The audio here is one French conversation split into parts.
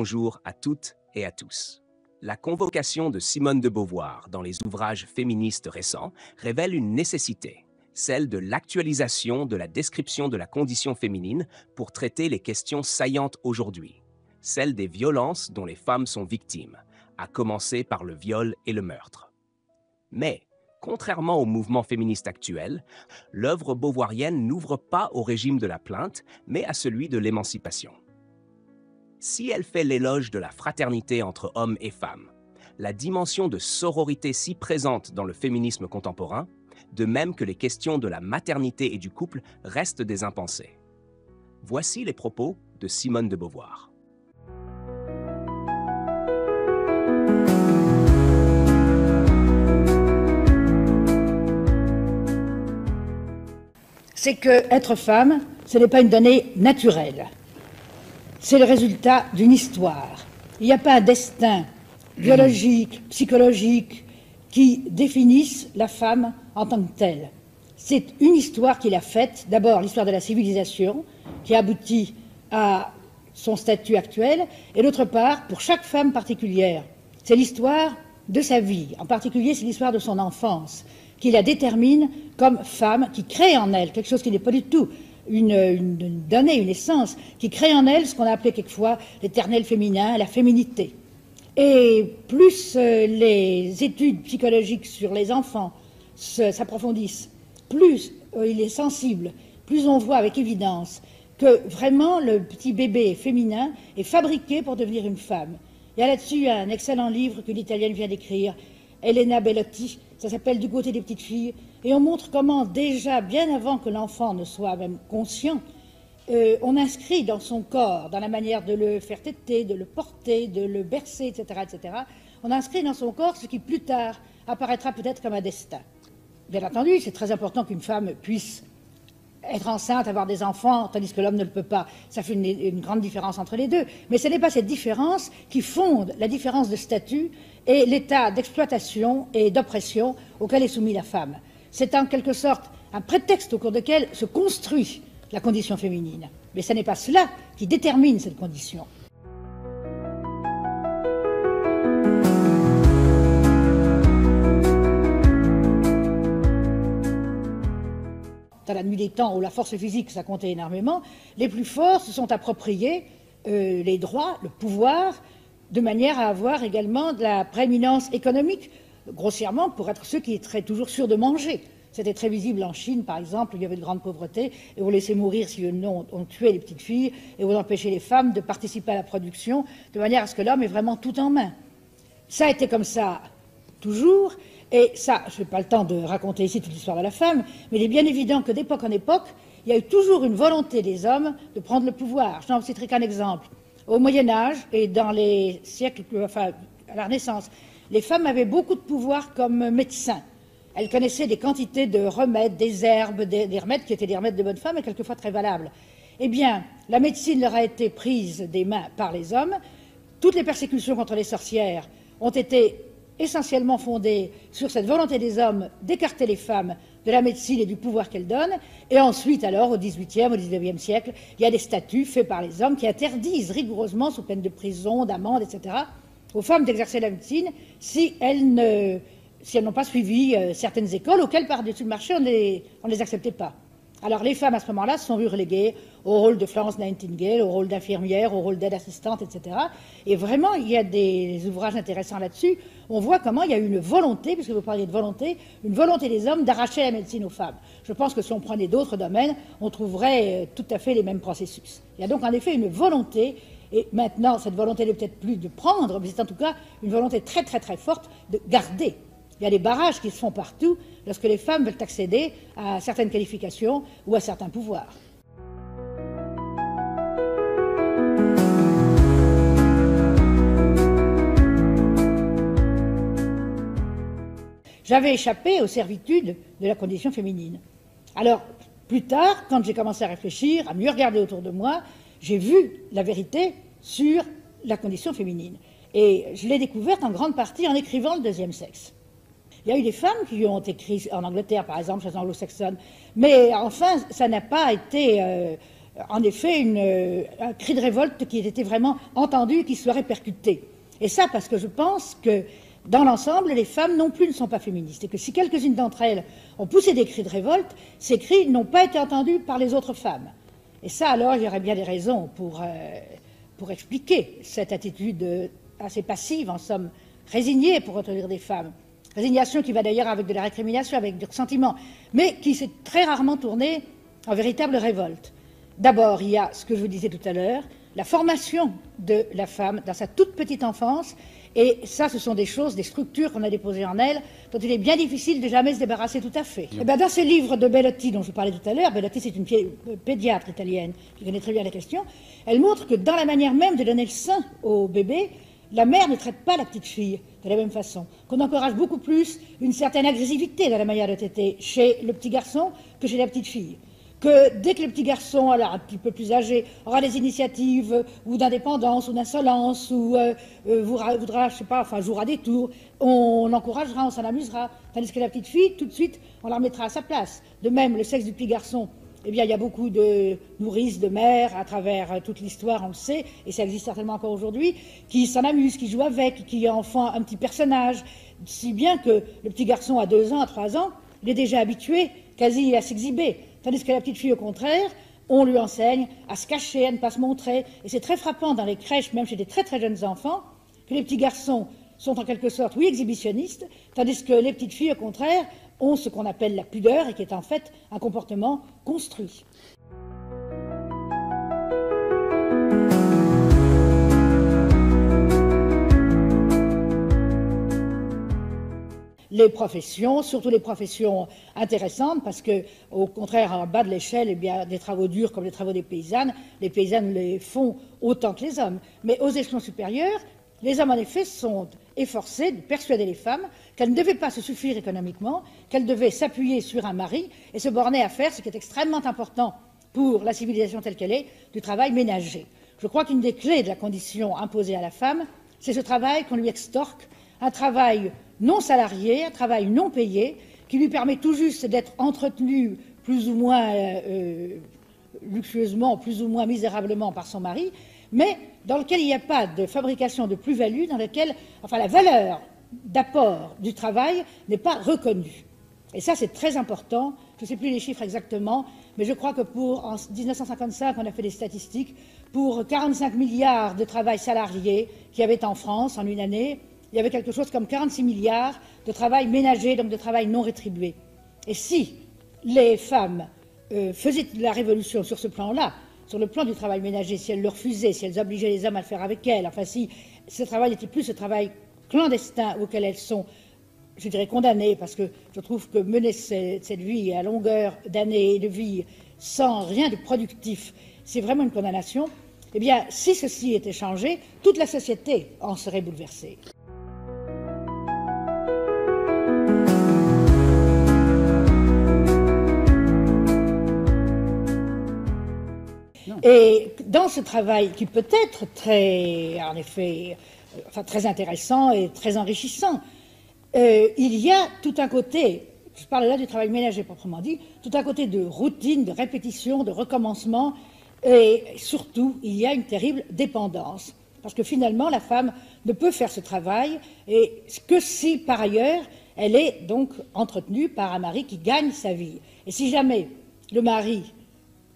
bonjour à toutes et à tous. La convocation de Simone de Beauvoir dans les ouvrages féministes récents révèle une nécessité, celle de l'actualisation de la description de la condition féminine pour traiter les questions saillantes aujourd'hui, celle des violences dont les femmes sont victimes, à commencer par le viol et le meurtre. Mais, contrairement au mouvement féministe actuel, l'œuvre beauvoirienne n'ouvre pas au régime de la plainte, mais à celui de l'émancipation. Si elle fait l'éloge de la fraternité entre hommes et femmes, la dimension de sororité si présente dans le féminisme contemporain, de même que les questions de la maternité et du couple restent des impensés. Voici les propos de Simone de Beauvoir. C'est que être femme, ce n'est pas une donnée naturelle. C'est le résultat d'une histoire. Il n'y a pas un destin biologique, psychologique, qui définisse la femme en tant que telle. C'est une histoire qu'il a faite, d'abord l'histoire de la civilisation, qui aboutit à son statut actuel, et d'autre part, pour chaque femme particulière, c'est l'histoire de sa vie, en particulier c'est l'histoire de son enfance, qui la détermine comme femme, qui crée en elle quelque chose qui n'est pas du tout une donnée, une essence, qui crée en elle ce qu'on a appelé quelquefois l'éternel féminin, la féminité. Et plus les études psychologiques sur les enfants s'approfondissent, plus il est sensible, plus on voit avec évidence que vraiment le petit bébé féminin est fabriqué pour devenir une femme. Il y a là-dessus un excellent livre qu'une Italienne vient d'écrire, Elena Bellotti, ça s'appelle Du côté des petites filles, et on montre comment déjà, bien avant que l'enfant ne soit même conscient, on inscrit dans son corps, dans la manière de le faire téter, de le porter, de le bercer, etc., on inscrit dans son corps ce qui plus tard apparaîtra peut-être comme un destin. Bien entendu, c'est très important qu'une femme puisse être enceinte, avoir des enfants, tandis que l'homme ne le peut pas. Ça fait une grande différence entre les deux. Mais ce n'est pas cette différence qui fonde la différence de statut et l'état d'exploitation et d'oppression auquel est soumise la femme. C'est en quelque sorte un prétexte au cours duquel se construit la condition féminine. Mais ce n'est pas cela qui détermine cette condition. Dans la nuit des temps où la force physique, ça comptait énormément, les plus forts se sont appropriés les droits, le pouvoir, de manière à avoir également de la prééminence économique, grossièrement pour être ceux qui étaient toujours sûrs de manger. C'était très visible en Chine, par exemple, où il y avait de grande pauvreté, et on laissait mourir si on tuait les petites filles, et on empêchait les femmes de participer à la production, de manière à ce que l'homme ait vraiment tout en main. Ça a été comme ça toujours, et ça, je n'ai pas le temps de raconter ici toute l'histoire de la femme, mais il est bien évident que d'époque en époque, il y a eu toujours une volonté des hommes de prendre le pouvoir. Je n'en citerai qu'un exemple. Au Moyen-Âge et dans les siècles, enfin, à la Renaissance, les femmes avaient beaucoup de pouvoir comme médecins. Elles connaissaient des quantités de remèdes, des herbes, des remèdes qui étaient des remèdes de bonne femme et quelquefois très valables. Eh bien, la médecine leur a été prise des mains par les hommes. Toutes les persécutions contre les sorcières ont été essentiellement fondées sur cette volonté des hommes d'écarter les femmes de la médecine et du pouvoir qu'elles donnent. Et ensuite, alors, au XVIIIe, au XIXe siècle, il y a des statuts faits par les hommes qui interdisent rigoureusement, sous peine de prison, d'amende, etc., aux femmes d'exercer la médecine si elles n'ont pas suivi certaines écoles auxquelles, par-dessus le marché, on ne les acceptait pas. Alors les femmes, à ce moment-là, se sont vues reléguées au rôle de Florence Nightingale, au rôle d'infirmière, au rôle d'aide-assistante, etc. Et vraiment, il y a des ouvrages intéressants là-dessus. On voit comment il y a eu une volonté, puisque vous parliez de volonté, une volonté des hommes d'arracher la médecine aux femmes. Je pense que si on prenait d'autres domaines, on trouverait tout à fait les mêmes processus. Il y a donc en effet une volonté, et maintenant, cette volonté n'est peut-être plus de prendre, mais c'est en tout cas une volonté très très très forte de garder. Il y a des barrages qui se font partout lorsque les femmes veulent accéder à certaines qualifications ou à certains pouvoirs. J'avais échappé aux servitudes de la condition féminine. Alors, plus tard, quand j'ai commencé à réfléchir, à mieux regarder autour de moi, j'ai vu la vérité sur la condition féminine. Et je l'ai découverte en grande partie en écrivant Le deuxième sexe. Il y a eu des femmes qui ont écrit en Angleterre, par exemple, chez les anglo-saxonnes, mais enfin, ça n'a pas été en effet un cri de révolte qui était vraiment entendu, qui soit répercuté. Et ça parce que je pense que dans l'ensemble, les femmes non plus ne sont pas féministes et que si quelques-unes d'entre elles ont poussé des cris de révolte, ces cris n'ont pas été entendus par les autres femmes. Et ça, alors, il y aurait bien des raisons pour expliquer cette attitude assez passive, en somme, résignée pour retenir des femmes. Résignation qui va d'ailleurs avec de la récrimination, avec du ressentiment, mais qui s'est très rarement tournée en véritable révolte. D'abord, il y a ce que je vous disais tout à l'heure, la formation de la femme dans sa toute petite enfance. Et ça, ce sont des choses, des structures qu'on a déposées en elle, dont il est bien difficile de jamais se débarrasser tout à fait. Et bien, dans ce livre de Bellotti, dont je parlais tout à l'heure, Bellotti, c'est une pédiatre italienne qui connaît très bien la question, elle montre que dans la manière même de donner le sein au bébé, la mère ne traite pas la petite fille de la même façon, qu'on encourage beaucoup plus une certaine agressivité dans la manière de traiter chez le petit garçon que chez la petite fille. Que dès que le petit garçon, alors un petit peu plus âgé, aura des initiatives ou d'indépendance ou d'insolence ou voudra, je sais pas, enfin jouera des tours, on l'encouragera, on s'en amusera. Tandis que la petite fille, tout de suite, on la remettra à sa place. De même, le sexe du petit garçon, eh bien, il y a beaucoup de nourrices, de mères, à travers toute l'histoire, on le sait, et ça existe certainement encore aujourd'hui, qui s'en amusent, qui jouent avec, qui en font un petit personnage, si bien que le petit garçon à 2 ans, à 3 ans, il est déjà habitué quasi à s'exhiber. Tandis que la petite fille, au contraire, on lui enseigne à se cacher, à ne pas se montrer. Et c'est très frappant dans les crèches, même chez des très très jeunes enfants, que les petits garçons sont en quelque sorte, oui, exhibitionnistes, tandis que les petites filles, au contraire, ont ce qu'on appelle la pudeur et qui est en fait un comportement construit. Les professions, surtout les professions intéressantes, parce que, au contraire, en bas de l'échelle, eh bien, des travaux durs comme les travaux des paysannes, les paysannes les font autant que les hommes. Mais aux échelons supérieurs, les hommes, en effet, sont efforcés de persuader les femmes qu'elles ne devaient pas se suffire économiquement, qu'elles devaient s'appuyer sur un mari et se borner à faire ce qui est extrêmement important pour la civilisation telle qu'elle est, du travail ménager. Je crois qu'une des clés de la condition imposée à la femme, c'est ce travail qu'on lui extorque, un travail non salarié, un travail non payé, qui lui permet tout juste d'être entretenu plus ou moins luxueusement, plus ou moins misérablement par son mari, mais dans lequel il n'y a pas de fabrication de plus-value, dans lequel, enfin, la valeur d'apport du travail n'est pas reconnue. Et ça, c'est très important. Je ne sais plus les chiffres exactement, mais je crois que en 1955, on a fait des statistiques, pour 45 milliards de travail salarié qu'il y avait en France en une année, il y avait quelque chose comme 46 milliards de travail ménager, donc de travail non rétribué. Et si les femmes faisaient la révolution sur ce plan-là, sur le plan du travail ménager, si elles le refusaient, si elles obligeaient les hommes à le faire avec elles, enfin si ce travail n'était plus ce travail clandestin auquel elles sont, je dirais, condamnées, parce que je trouve que mener cette vie à longueur d'années de vie sans rien de productif, c'est vraiment une condamnation. Eh bien, si ceci était changé, toute la société en serait bouleversée. Et dans ce travail qui peut être très, en effet, très intéressant et très enrichissant, il y a tout un côté, je parle là du travail ménager proprement dit, tout un côté de routine, de répétition, de recommencement, et surtout, il y a une terrible dépendance. Parce que finalement, la femme ne peut faire ce travail que si, par ailleurs, elle est donc entretenue par un mari qui gagne sa vie. Et si jamais le mari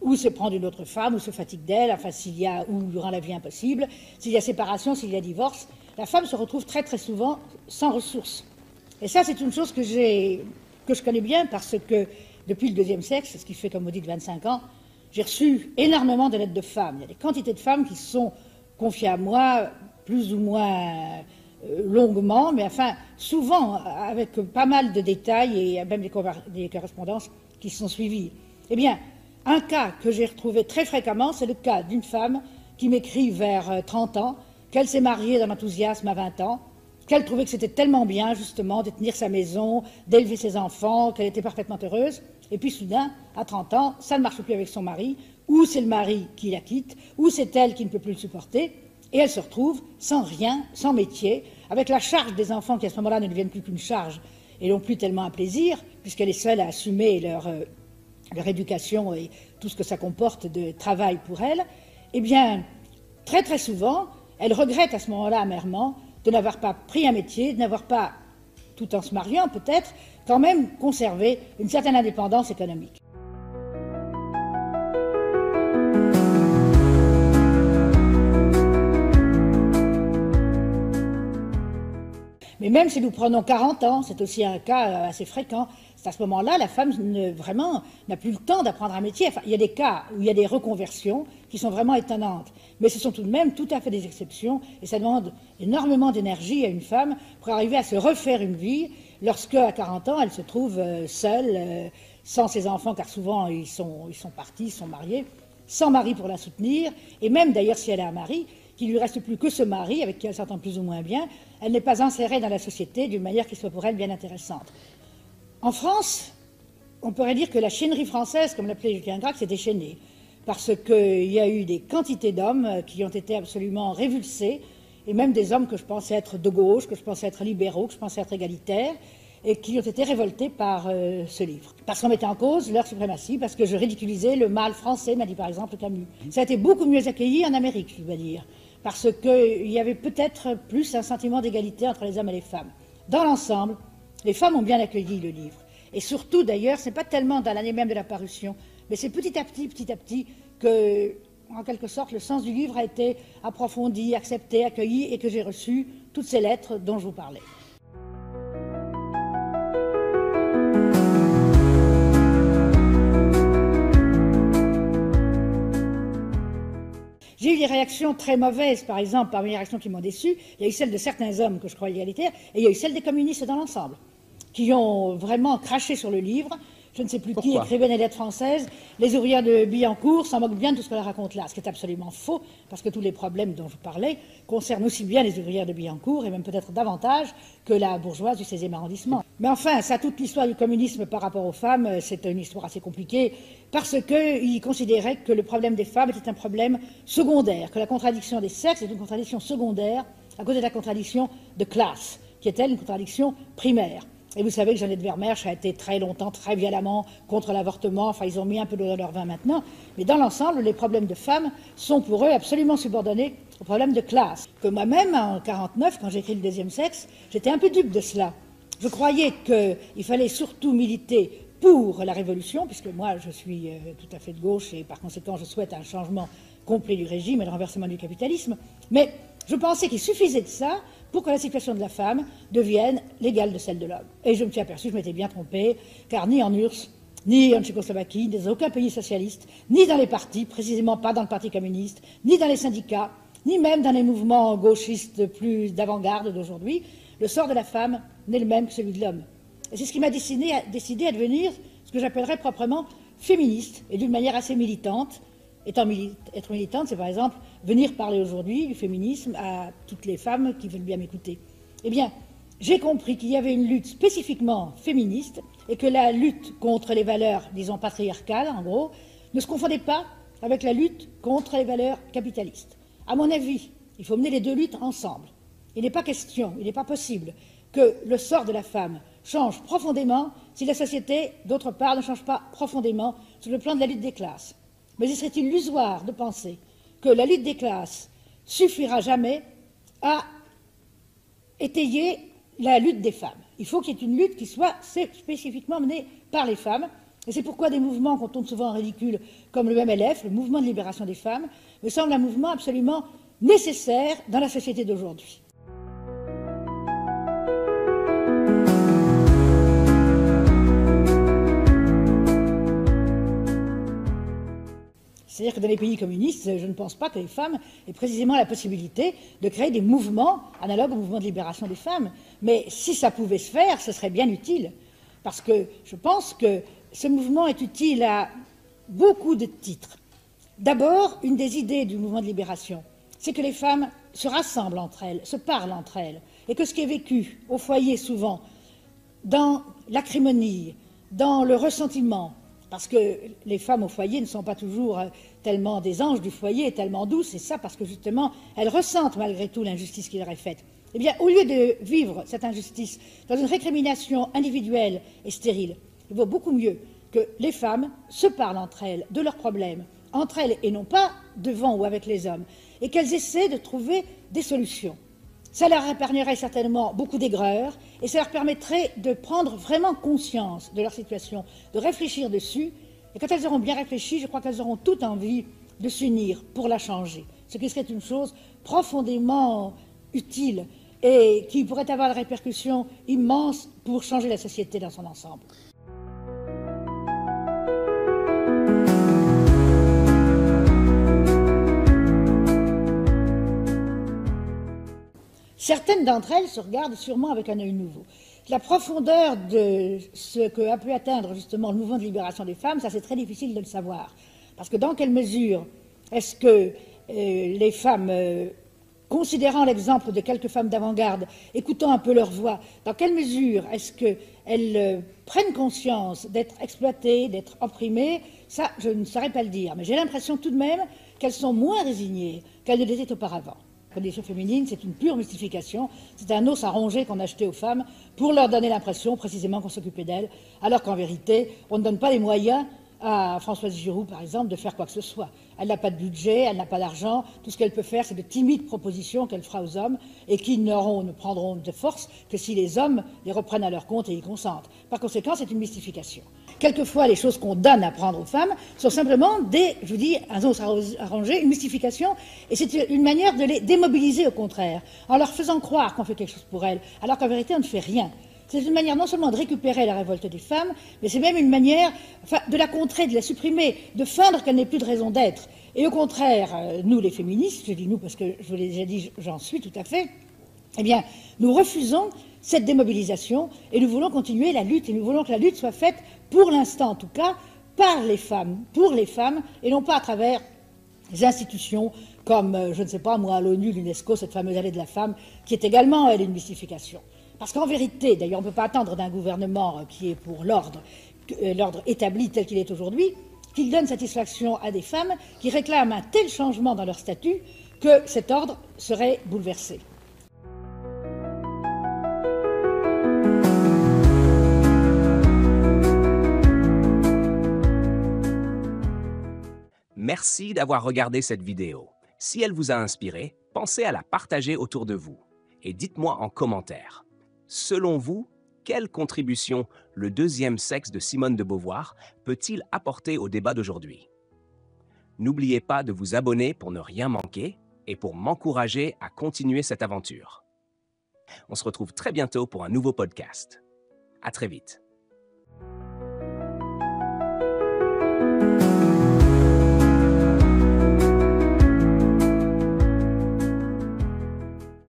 ou se prend d'une autre femme, ou se fatigue d'elle, enfin s'il y a, ou lui rend la vie impossible, s'il y a séparation, s'il y a divorce, la femme se retrouve très très souvent sans ressources. Et ça, c'est une chose que je connais bien, parce que depuis le deuxième sexe, ce qui fait, comme vous dites, 25 ans, j'ai reçu énormément de lettres de femmes. Il y a des quantités de femmes qui se sont confiées à moi, plus ou moins longuement, mais enfin, souvent, avec pas mal de détails, et même des correspondances qui se sont suivies. Eh bien, un cas que j'ai retrouvé très fréquemment, c'est le cas d'une femme qui m'écrit vers 30 ans, qu'elle s'est mariée dans l'enthousiasme à 20 ans, qu'elle trouvait que c'était tellement bien, justement, de tenir sa maison, d'élever ses enfants, qu'elle était parfaitement heureuse. Et puis soudain, à 30 ans, ça ne marche plus avec son mari, ou c'est le mari qui la quitte, ou c'est elle qui ne peut plus le supporter, et elle se retrouve sans rien, sans métier, avec la charge des enfants qui à ce moment-là ne deviennent plus qu'une charge, et non plus tellement un plaisir, puisqu'elle est seule à assumer leur éducation et tout ce que ça comporte de travail pour elles, eh bien, très très souvent, elles regrettent à ce moment-là amèrement de n'avoir pas pris un métier, de n'avoir pas, tout en se mariant peut-être, quand même conservé une certaine indépendance économique. Mais même si nous prenons 40 ans, c'est aussi un cas assez fréquent, c'est à ce moment-là, la femme vraiment n'a plus le temps d'apprendre un métier. Enfin, il y a des cas où il y a des reconversions qui sont vraiment étonnantes, mais ce sont tout de même tout à fait des exceptions, et ça demande énormément d'énergie à une femme pour arriver à se refaire une vie lorsque, à 40 ans, elle se trouve seule, sans ses enfants, car souvent ils sont partis, ils sont mariés, sans mari pour la soutenir, et même d'ailleurs si elle a un mari, qu'il ne lui reste plus que ce mari, avec qui elle s'entend plus ou moins bien, elle n'est pas insérée dans la société d'une manière qui soit pour elle bien intéressante. En France, on pourrait dire que la chiennerie française, comme l'appelait Julien Gracq, s'est déchaînée, parce qu'il y a eu des quantités d'hommes qui ont été absolument révulsés, et même des hommes que je pensais être de gauche, que je pensais être libéraux, que je pensais être égalitaires, et qui ont été révoltés par ce livre. Parce qu'on mettait en cause leur suprématie, parce que je ridiculisais le mâle français, m'a dit par exemple Camus. Ça a été beaucoup mieux accueilli en Amérique, je dois dire, parce qu'il y avait peut-être plus un sentiment d'égalité entre les hommes et les femmes. Dans l'ensemble, les femmes ont bien accueilli le livre. Et surtout, d'ailleurs, ce n'est pas tellement dans l'année même de la parution, mais c'est petit à petit que, en quelque sorte, le sens du livre a été approfondi, accepté, accueilli, et que j'ai reçu toutes ces lettres dont je vous parlais. J'ai eu des réactions très mauvaises, par exemple, parmi les réactions qui m'ont déçue, il y a eu celle de certains hommes que je crois égalitaires, et il y a eu celle des communistes dans l'ensemble, qui ont vraiment craché sur le livre. Je ne sais plus qui écrivait des lettres françaises. Les ouvrières de Billancourt s'en moquent bien de tout ce qu'elle raconte là, ce qui est absolument faux, parce que tous les problèmes dont je parlais concernent aussi bien les ouvrières de Billancourt, et même peut-être davantage que la bourgeoise du 16e arrondissement. Mais enfin, ça, toute l'histoire du communisme par rapport aux femmes, c'est une histoire assez compliquée, parce qu'ils considéraient que le problème des femmes était un problème secondaire, que la contradiction des sexes est une contradiction secondaire à cause de la contradiction de classe, qui est, elle, une contradiction primaire. Et vous savez que Jeannette Vermeersch a été très longtemps, très violemment contre l'avortement. Enfin, ils ont mis un peu d'eau dans leur vin maintenant. Mais dans l'ensemble, les problèmes de femmes sont pour eux absolument subordonnés aux problèmes de classe. Que moi-même, en 1949, quand j'ai écrit Le deuxième sexe, j'étais un peu dupe de cela. Je croyais qu'il fallait surtout militer pour la révolution, puisque moi, je suis tout à fait de gauche et par conséquent, je souhaite un changement complet du régime et le renversement du capitalisme. Mais je pensais qu'il suffisait de ça pour que la situation de la femme devienne l'égale de celle de l'homme. Et je me suis aperçu que je m'étais bien trompée, car ni en URSS, ni en Tchécoslovaquie, ni dans aucun pays socialiste, ni dans les partis, précisément pas dans le Parti communiste, ni dans les syndicats, ni même dans les mouvements gauchistes plus d'avant-garde d'aujourd'hui, le sort de la femme n'est le même que celui de l'homme. Et c'est ce qui m'a décidé à devenir ce que j'appellerais proprement féministe, et d'une manière assez militante. Être militante, c'est par exemple venir parler aujourd'hui du féminisme à toutes les femmes qui veulent bien m'écouter. Eh bien, j'ai compris qu'il y avait une lutte spécifiquement féministe et que la lutte contre les valeurs, disons, patriarcales, en gros, ne se confondait pas avec la lutte contre les valeurs capitalistes. À mon avis, il faut mener les deux luttes ensemble. Il n'est pas question, il n'est pas possible que le sort de la femme change profondément si la société, d'autre part, ne change pas profondément sur le plan de la lutte des classes. Mais il serait illusoire de penser que la lutte des classes suffira jamais à étayer la lutte des femmes. Il faut qu'il y ait une lutte qui soit spécifiquement menée par les femmes. Et c'est pourquoi des mouvements qu'on tourne souvent en ridicule, comme le MLF, le mouvement de libération des femmes, me semble un mouvement absolument nécessaire dans la société d'aujourd'hui. C'est-à-dire que dans les pays communistes, je ne pense pas que les femmes aient précisément la possibilité de créer des mouvements analogues au mouvement de libération des femmes. Mais si ça pouvait se faire, ce serait bien utile. Parce que je pense que ce mouvement est utile à beaucoup de titres. D'abord, une des idées du mouvement de libération, c'est que les femmes se rassemblent entre elles, se parlent entre elles, et que ce qui est vécu au foyer souvent, dans l'acrimonie, dans le ressentiment, parce que les femmes au foyer ne sont pas toujours tellement des anges du foyer, tellement douces, et ça parce que justement, elles ressentent malgré tout l'injustice qui leur est faite. Eh bien, au lieu de vivre cette injustice dans une récrimination individuelle et stérile, il vaut beaucoup mieux que les femmes se parlent entre elles de leurs problèmes, entre elles et non pas devant ou avec les hommes, et qu'elles essaient de trouver des solutions. Ça leur épargnerait certainement beaucoup d'aigreur et ça leur permettrait de prendre vraiment conscience de leur situation, de réfléchir dessus. Et quand elles auront bien réfléchi, je crois qu'elles auront toute envie de s'unir pour la changer, ce qui serait une chose profondément utile et qui pourrait avoir des répercussions immenses pour changer la société dans son ensemble. Certaines d'entre elles se regardent sûrement avec un œil nouveau. La profondeur de ce que a pu atteindre justement le mouvement de libération des femmes, ça c'est très difficile de le savoir. Parce que dans quelle mesure est-ce que les femmes, considérant l'exemple de quelques femmes d'avant-garde, écoutant un peu leur voix, dans quelle mesure est-ce qu'elles prennent conscience d'être exploitées, d'être opprimées, ça je ne saurais pas le dire. Mais j'ai l'impression tout de même qu'elles sont moins résignées qu'elles ne l'étaient auparavant. La condition féminine, c'est une pure mystification, c'est un os à ronger qu'on a acheté aux femmes pour leur donner l'impression précisément qu'on s'occupait d'elles, alors qu'en vérité, on ne donne pas les moyens à Françoise Giroud, par exemple, de faire quoi que ce soit. Elle n'a pas de budget, elle n'a pas d'argent, tout ce qu'elle peut faire, c'est de timides propositions qu'elle fera aux hommes et qui ne prendront de force que si les hommes les reprennent à leur compte et y consentent. Par conséquent, c'est une mystification. Quelquefois, les choses qu'on donne à prendre aux femmes sont simplement un os à ronger, une mystification, et c'est une manière de les démobiliser au contraire, en leur faisant croire qu'on fait quelque chose pour elles, alors qu'en vérité, on ne fait rien. C'est une manière non seulement de récupérer la révolte des femmes, mais c'est même une manière de la contrer, de la supprimer, de feindre qu'elle n'ait plus de raison d'être. Et au contraire, nous les féministes, je dis nous parce que je vous l'ai déjà dit, j'en suis tout à fait, eh bien, nous refusons cette démobilisation et nous voulons continuer la lutte et nous voulons que la lutte soit faite, pour l'instant en tout cas, par les femmes, pour les femmes, et non pas à travers les institutions comme, je ne sais pas moi, l'ONU, l'UNESCO, cette fameuse allée de la femme, qui est également, elle, une mystification. Parce qu'en vérité, d'ailleurs, on ne peut pas attendre d'un gouvernement qui est pour l'ordre établi tel qu'il est aujourd'hui, qu'il donne satisfaction à des femmes qui réclament un tel changement dans leur statut que cet ordre serait bouleversé. Merci d'avoir regardé cette vidéo. Si elle vous a inspiré, pensez à la partager autour de vous. Et dites-moi en commentaire. Selon vous, quelle contribution le deuxième sexe de Simone de Beauvoir peut-il apporter au débat d'aujourd'hui? N'oubliez pas de vous abonner pour ne rien manquer et pour m'encourager à continuer cette aventure. On se retrouve très bientôt pour un nouveau podcast. À très vite.